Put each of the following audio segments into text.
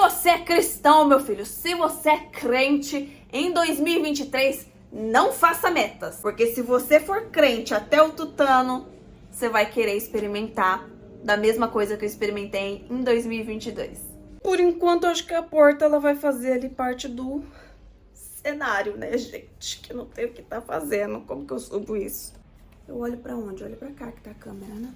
você é cristão, meu filho, se você é crente, em 2023, não faça metas. Porque se você for crente até o tutano, você vai querer experimentar da mesma coisa que eu experimentei em 2022. Por enquanto, acho que a porta ela vai fazer ali parte do cenário, né, gente? Que não tem o que tá fazendo. Como que eu subo isso? Eu olho pra onde? Eu olho pra cá que tá a câmera, né?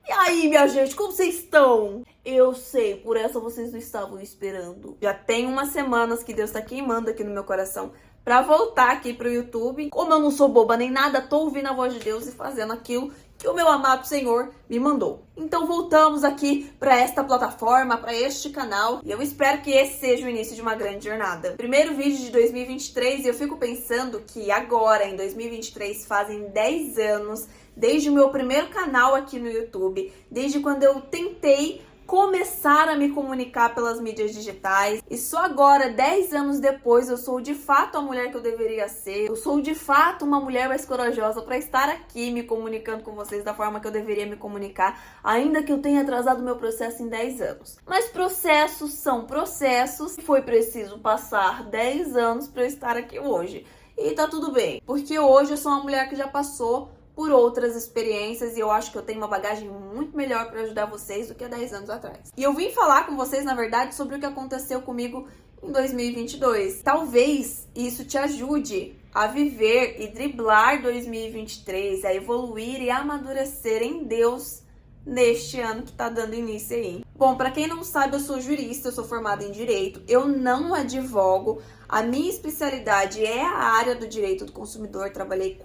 E aí, minha gente, como vocês estão? Eu sei, por essa vocês não estavam esperando. Já tem umas semanas que Deus tá queimando aqui no meu coração pra voltar aqui pro YouTube. Como eu não sou boba nem nada, tô ouvindo a voz de Deus e fazendo aquilo que o meu amado Senhor me mandou. Então voltamos aqui pra esta plataforma, pra este canal, e eu espero que esse seja o início de uma grande jornada. Primeiro vídeo de 2023 e eu fico pensando que agora, em 2023, fazem 10 anos desde o meu primeiro canal aqui no YouTube, desde quando eu tentei começar a me comunicar pelas mídias digitais, e só agora, 10 anos depois, eu sou de fato a mulher que eu deveria ser. Eu sou de fato uma mulher mais corajosa para estar aqui me comunicando com vocês da forma que eu deveria me comunicar, ainda que eu tenha atrasado meu processo em 10 anos. Mas processos são processos, e foi preciso passar 10 anos para eu estar aqui hoje. E tá tudo bem, porque hoje eu sou uma mulher que já passou por outras experiências e eu acho que eu tenho uma bagagem muito melhor para ajudar vocês do que há 10 anos atrás. E eu vim falar com vocês, na verdade, sobre o que aconteceu comigo em 2022. Talvez isso te ajude a viver e driblar 2023, a evoluir e amadurecer em Deus neste ano que tá dando início aí. Bom, para quem não sabe, eu sou jurista, eu sou formada em Direito, eu não advogo, a minha especialidade é a área do Direito do Consumidor, trabalhei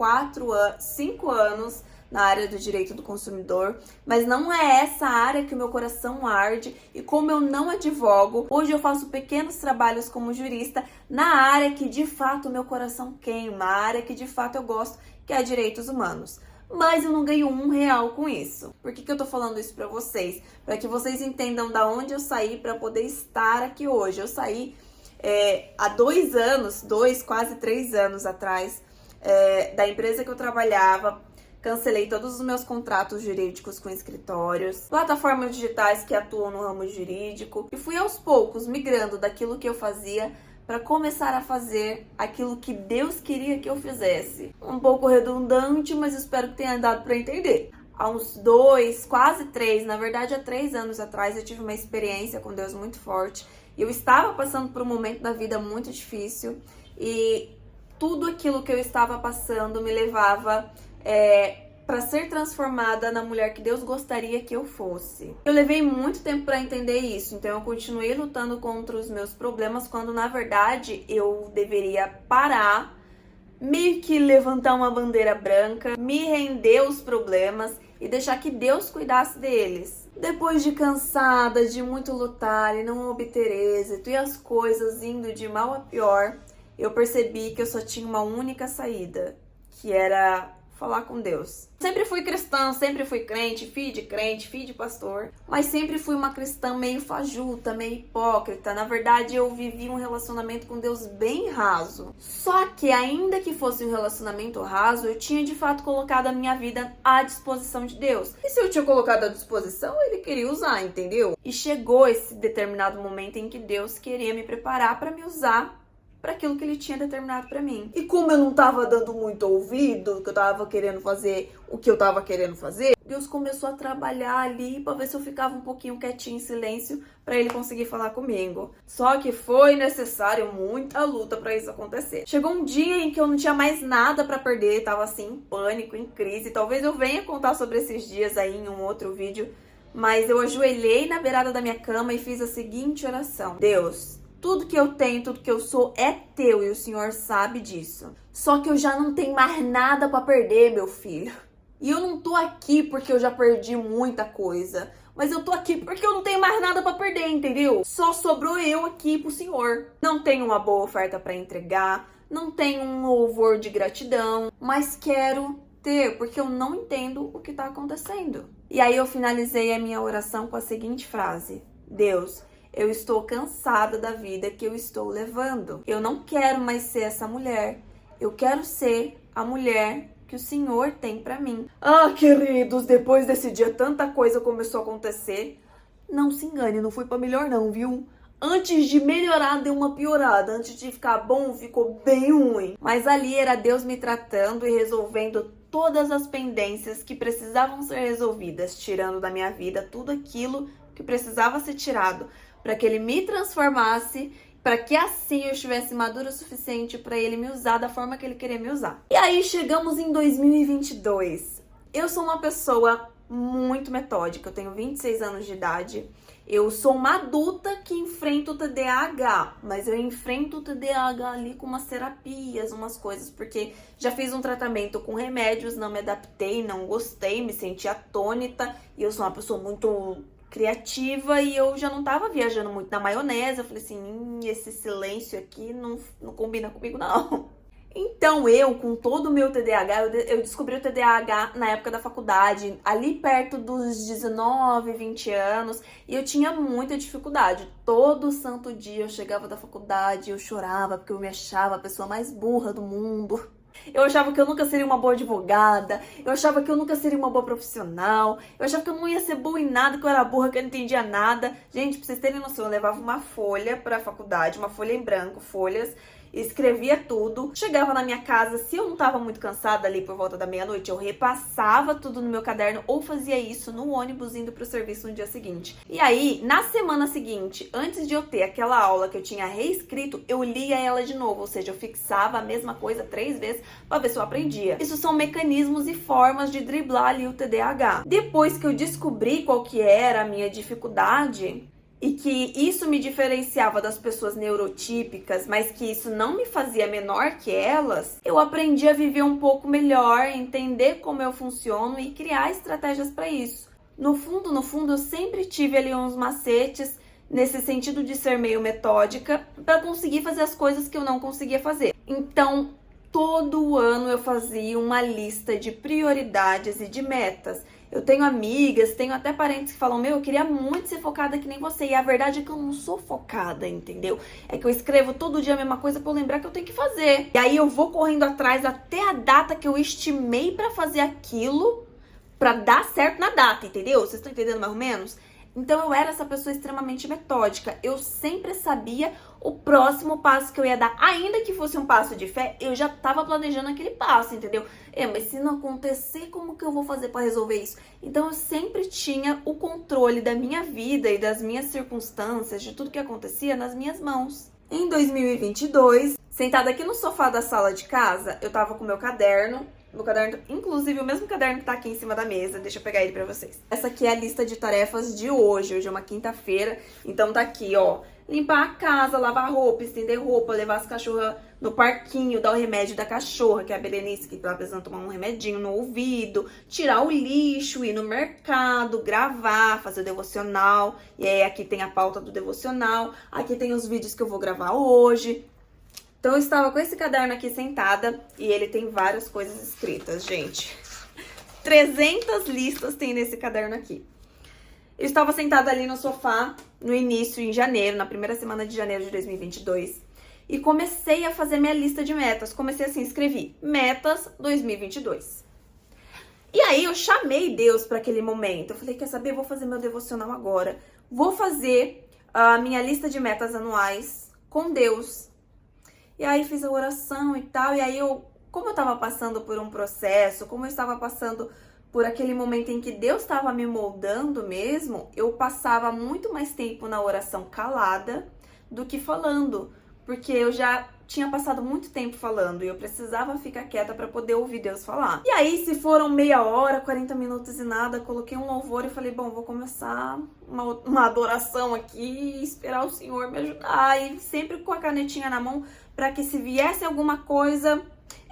5 anos na área do Direito do Consumidor, mas não é essa área que o meu coração arde, e como eu não advogo, hoje eu faço pequenos trabalhos como jurista na área que de fato o meu coração queima, a área que de fato eu gosto, que é direitos humanos. Mas eu não ganho R$1 com isso. Por que eu tô falando isso pra vocês? Para que vocês entendam da onde eu saí para poder estar aqui hoje. Eu saí há 2 anos, quase 3 anos atrás, da empresa que eu trabalhava. Cancelei todos os meus contratos jurídicos com escritórios, plataformas digitais que atuam no ramo jurídico. E fui aos poucos migrando daquilo que eu fazia para começar a fazer aquilo que Deus queria que eu fizesse. Um pouco redundante, mas espero que tenha dado para entender. Há uns 2, quase 3, na verdade há 3 anos atrás, eu tive uma experiência com Deus muito forte. Eu estava passando por um momento da vida muito difícil e tudo aquilo que eu estava passando me levava para ser transformada na mulher que Deus gostaria que eu fosse. Eu levei muito tempo para entender isso, então eu continuei lutando contra os meus problemas, quando na verdade eu deveria parar, meio que levantar uma bandeira branca, me render aos problemas e deixar que Deus cuidasse deles. Depois de cansada, de muito lutar e não obter êxito, e as coisas indo de mal a pior, eu percebi que eu só tinha uma única saída, que era falar com Deus. Sempre fui cristã, sempre fui crente, filho de pastor, mas sempre fui uma cristã meio fajuta, meio hipócrita. Na verdade, eu vivi um relacionamento com Deus bem raso. Só que, ainda que fosse um relacionamento raso, eu tinha de fato colocado a minha vida à disposição de Deus. E se eu tinha colocado à disposição, ele queria usar, entendeu? E chegou esse determinado momento em que Deus queria me preparar para me usar para aquilo que ele tinha determinado para mim. E como eu não tava dando muito ouvido, que eu tava querendo fazer o que eu tava querendo fazer, Deus começou a trabalhar ali para ver se eu ficava um pouquinho quietinho em silêncio para ele conseguir falar comigo. Só que foi necessário muita luta para isso acontecer. Chegou um dia em que eu não tinha mais nada para perder, tava assim em pânico, em crise. Talvez eu venha contar sobre esses dias aí em um outro vídeo, mas eu ajoelhei na beirada da minha cama e fiz a seguinte oração: Deus, tudo que eu tenho, tudo que eu sou é teu e o Senhor sabe disso. Só que eu já não tenho mais nada pra perder, meu filho. E eu não tô aqui porque eu já perdi muita coisa, mas eu tô aqui porque eu não tenho mais nada pra perder, entendeu? Só sobrou eu aqui pro Senhor. Não tenho uma boa oferta pra entregar, não tenho um louvor de gratidão, mas quero ter, porque eu não entendo o que tá acontecendo. E aí eu finalizei a minha oração com a seguinte frase: Deus, eu estou cansada da vida que eu estou levando. Eu não quero mais ser essa mulher. Eu quero ser a mulher que o Senhor tem pra mim. Ah, queridos, depois desse dia tanta coisa começou a acontecer. Não se engane, não foi pra melhor não, viu? Antes de melhorar, deu uma piorada. Antes de ficar bom, ficou bem ruim. Mas ali era Deus me tratando e resolvendo todas as pendências que precisavam ser resolvidas, tirando da minha vida tudo aquilo que precisava ser tirado, para que Ele me transformasse, para que assim eu estivesse madura o suficiente para Ele me usar da forma que Ele queria me usar. E aí chegamos em 2022. Eu sou uma pessoa muito metódica, eu tenho 26 anos de idade. Eu sou uma adulta que enfrenta o TDAH, mas eu enfrento o TDAH ali com umas terapias, umas coisas, porque já fiz um tratamento com remédios, não me adaptei, não gostei, me senti atônita, e eu sou uma pessoa muito criativa e eu já não tava viajando muito na maionese. Eu falei assim, esse silêncio aqui não combina comigo não. Então eu, com todo o meu TDAH, eu descobri o TDAH na época da faculdade, ali perto dos 19, 20 anos, e eu tinha muita dificuldade. Todo santo dia eu chegava da faculdade, eu chorava porque eu me achava a pessoa mais burra do mundo. Eu achava que eu nunca seria uma boa advogada, eu achava que eu nunca seria uma boa profissional, eu achava que eu não ia ser boa em nada, que eu era burra, que eu não entendia nada. Gente, pra vocês terem noção, eu levava uma folha pra faculdade, uma folha em branco, folhas, escrevia tudo, chegava na minha casa, se eu não tava muito cansada ali por volta da meia-noite, eu repassava tudo no meu caderno ou fazia isso no ônibus indo pro serviço no dia seguinte. E aí, na semana seguinte, antes de eu ter aquela aula que eu tinha reescrito, eu lia ela de novo, ou seja, eu fixava a mesma coisa 3 vezes pra ver se eu aprendia. Isso são mecanismos e formas de driblar ali o TDAH. Depois que eu descobri qual que era a minha dificuldade, e que isso me diferenciava das pessoas neurotípicas, mas que isso não me fazia menor que elas, eu aprendi a viver um pouco melhor, entender como eu funciono e criar estratégias para isso. No fundo, eu sempre tive ali uns macetes nesse sentido de ser meio metódica para conseguir fazer as coisas que eu não conseguia fazer. Então, todo ano eu fazia uma lista de prioridades e de metas. Eu tenho amigas, tenho até parentes que falam, eu queria muito ser focada que nem você. E a verdade é que eu não sou focada, entendeu? É que eu escrevo todo dia a mesma coisa pra eu lembrar que eu tenho que fazer. E aí eu vou correndo atrás até a data que eu estimei pra fazer aquilo, pra dar certo na data, entendeu? Vocês estão entendendo mais ou menos? Então eu era essa pessoa extremamente metódica. Eu sempre sabia o próximo passo que eu ia dar. Ainda que fosse um passo de fé, eu já tava planejando aquele passo, entendeu? Mas se não acontecer, como que eu vou fazer para resolver isso? Então eu sempre tinha o controle da minha vida e das minhas circunstâncias, de tudo que acontecia nas minhas mãos. Em 2022, sentada aqui no sofá da sala de casa, eu tava com meu caderno, inclusive o mesmo caderno que tá aqui em cima da mesa, deixa eu pegar ele pra vocês. Essa aqui é a lista de tarefas de hoje é uma quinta-feira, então tá aqui, ó, limpar a casa, lavar roupa, estender roupa, levar as cachorras no parquinho, dar o remédio da cachorra, que é a Berenice, que tá precisando tomar um remedinho no ouvido, tirar o lixo, ir no mercado, gravar, fazer o devocional, e aí aqui tem a pauta do devocional, aqui tem os vídeos que eu vou gravar hoje. Então eu estava com esse caderno aqui sentada e ele tem várias coisas escritas, gente. 300 listas tem nesse caderno aqui. Eu estava sentada ali no sofá no início, em janeiro, na primeira semana de janeiro de 2022. E comecei a fazer minha lista de metas. Comecei assim, escrevi metas 2022. E aí eu chamei Deus para aquele momento. Eu falei, quer saber? Vou fazer meu devocional agora. Vou fazer a minha lista de metas anuais com Deus. E aí fiz a oração e tal, e aí como eu tava passando por um processo, como eu estava passando por aquele momento em que Deus estava me moldando mesmo, eu passava muito mais tempo na oração calada do que falando, porque eu já tinha passado muito tempo falando e eu precisava ficar quieta para poder ouvir Deus falar. E aí, se foram meia hora, 40 minutos e nada, coloquei um louvor e falei, bom, vou começar uma adoração aqui e esperar o Senhor me ajudar. E sempre com a canetinha na mão, para que se viesse alguma coisa,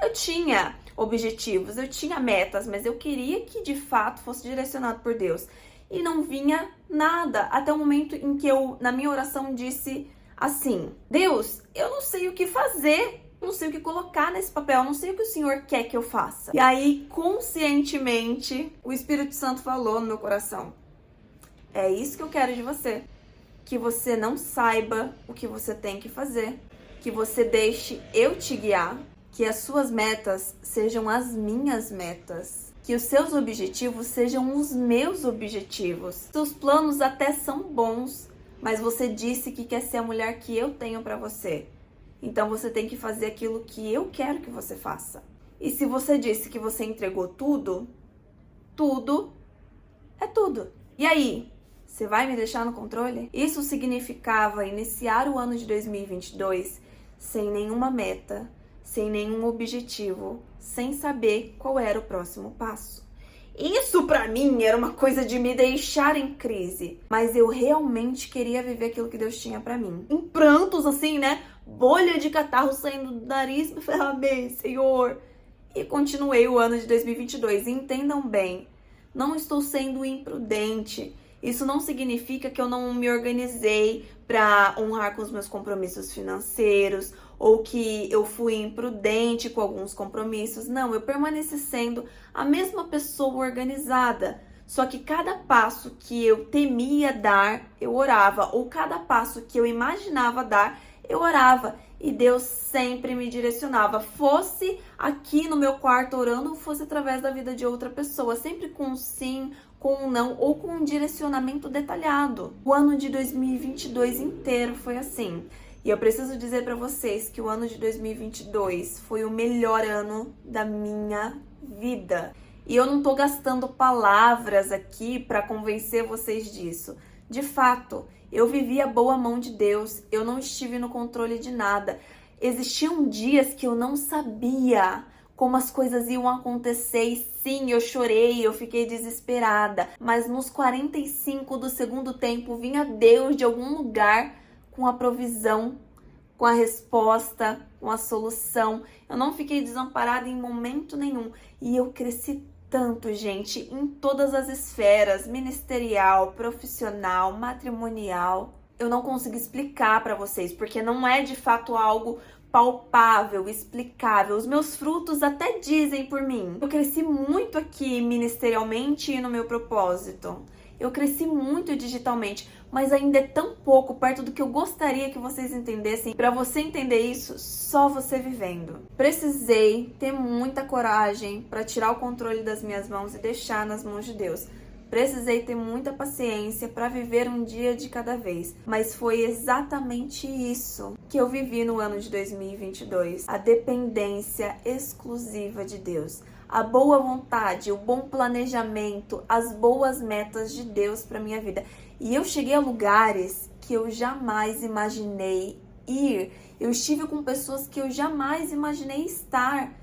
eu tinha objetivos, eu tinha metas, mas eu queria que de fato fosse direcionado por Deus. E não vinha nada, até o momento em que eu, na minha oração, disse assim, Deus, eu não sei o que fazer, não sei o que colocar nesse papel, não sei o que o Senhor quer que eu faça. E aí, conscientemente, o Espírito Santo falou no meu coração, é isso que eu quero de você. que você não saiba o que você tem que fazer, que você deixe eu te guiar, que as suas metas sejam as minhas metas, que os seus objetivos sejam os meus objetivos. Seus planos até são bons, mas você disse que quer ser a mulher que eu tenho para você. Então você tem que fazer aquilo que eu quero que você faça. E se você disse que você entregou tudo, tudo é tudo. E aí? Você vai me deixar no controle? Isso significava iniciar o ano de 2022 sem nenhuma meta, sem nenhum objetivo, sem saber qual era o próximo passo. Isso pra mim era uma coisa de me deixar em crise, mas eu realmente queria viver aquilo que Deus tinha pra mim. Em prantos assim, né? Bolha de catarro saindo do nariz, eu falei, amém, Senhor. E continuei o ano de 2022. E entendam bem, não estou sendo imprudente. Isso não significa que eu não me organizei para honrar com os meus compromissos financeiros ou que eu fui imprudente com alguns compromissos. Não, eu permaneci sendo a mesma pessoa organizada. Só que cada passo que eu temia dar, eu orava. Ou cada passo que eu imaginava dar, eu orava. E Deus sempre me direcionava. Fosse aqui no meu quarto orando, ou fosse através da vida de outra pessoa. Sempre com um sim, com um não ou com um direcionamento detalhado. O ano de 2022 inteiro foi assim. E eu preciso dizer para vocês que o ano de 2022 foi o melhor ano da minha vida. E eu não tô gastando palavras aqui para convencer vocês disso. De fato, eu vivi a boa mão de Deus. Eu não estive no controle de nada. Existiam dias que eu não sabia como as coisas iam acontecer e sim, eu chorei, eu fiquei desesperada. Mas nos 45 do segundo tempo vinha Deus de algum lugar com a provisão, com a resposta, com a solução. Eu não fiquei desamparada em momento nenhum. E eu cresci tanto, gente, em todas as esferas, ministerial, profissional, matrimonial. Eu não consigo explicar para vocês, porque não é de fato algo palpável, explicável. Os meus frutos até dizem por mim. Eu cresci muito aqui ministerialmente e no meu propósito. Eu cresci muito digitalmente, mas ainda é tão pouco perto do que eu gostaria que vocês entendessem. Para você entender isso, só você vivendo. Precisei ter muita coragem para tirar o controle das minhas mãos e deixar nas mãos de Deus. Precisei ter muita paciência para viver um dia de cada vez, mas foi exatamente isso que eu vivi no ano de 2022. A dependência exclusiva de Deus, a boa vontade, o bom planejamento, as boas metas de Deus para minha vida. E eu cheguei a lugares que eu jamais imaginei ir. Eu estive com pessoas que eu jamais imaginei estar.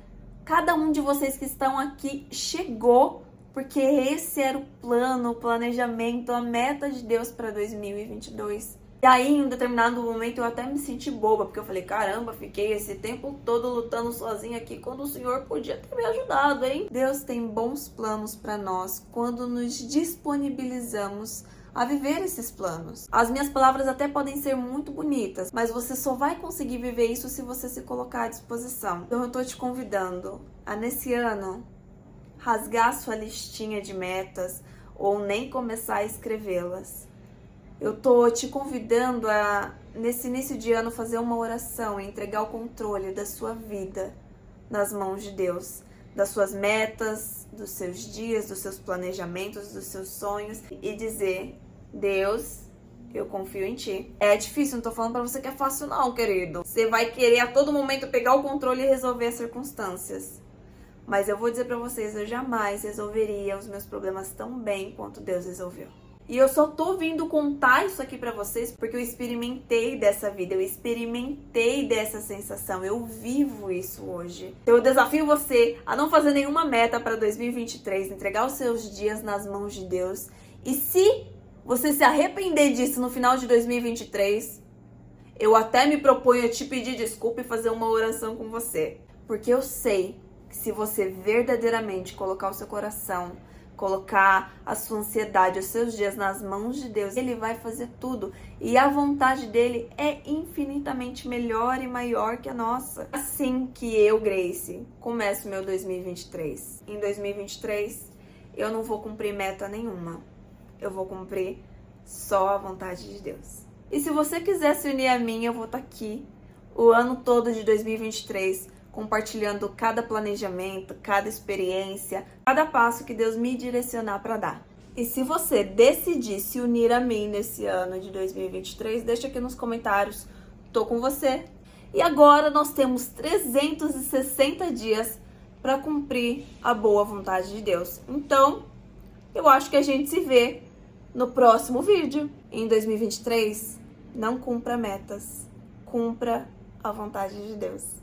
Cada um de vocês que estão aqui chegou porque esse era o plano, o planejamento, a meta de Deus para 2022. E aí, em um determinado momento, eu até me senti boba, porque eu falei, caramba, fiquei esse tempo todo lutando sozinha aqui, quando o Senhor podia ter me ajudado, hein? Deus tem bons planos para nós quando nos disponibilizamos a viver esses planos. As minhas palavras até podem ser muito bonitas, mas você só vai conseguir viver isso se você se colocar à disposição. Então eu tô te convidando a, nesse ano, rasgar sua listinha de metas ou nem começar a escrevê-las. Eu tô te convidando a, nesse início de ano, fazer uma oração e entregar o controle da sua vida nas mãos de Deus, das suas metas, dos seus dias, dos seus planejamentos, dos seus sonhos e dizer, Deus, eu confio em ti. É difícil, não tô falando pra você que é fácil não, querido. Você vai querer a todo momento pegar o controle e resolver as circunstâncias. Mas eu vou dizer pra vocês, eu jamais resolveria os meus problemas tão bem quanto Deus resolveu. E eu só tô vindo contar isso aqui pra vocês porque eu experimentei dessa vida, eu experimentei dessa sensação, eu vivo isso hoje. Então eu desafio você a não fazer nenhuma meta pra 2023, entregar os seus dias nas mãos de Deus. E se você se arrepender disso no final de 2023, eu até me proponho a te pedir desculpa e fazer uma oração com você. Porque eu sei que se você verdadeiramente colocar o seu coração, colocar a sua ansiedade, os seus dias nas mãos de Deus, Ele vai fazer tudo. E a vontade dele é infinitamente melhor e maior que a nossa. Assim que eu, Grace, começo meu 2023. Em 2023, eu não vou cumprir meta nenhuma. Eu vou cumprir só a vontade de Deus. E se você quiser se unir a mim, eu vou estar aqui o ano todo de 2023, compartilhando cada planejamento, cada experiência, cada passo que Deus me direcionar para dar. E se você decidir se unir a mim nesse ano de 2023, deixa aqui nos comentários, tô com você. E agora nós temos 360 dias para cumprir a boa vontade de Deus. Então, eu acho que a gente se vê no próximo vídeo. Em 2023, não cumpra metas, cumpra a vontade de Deus.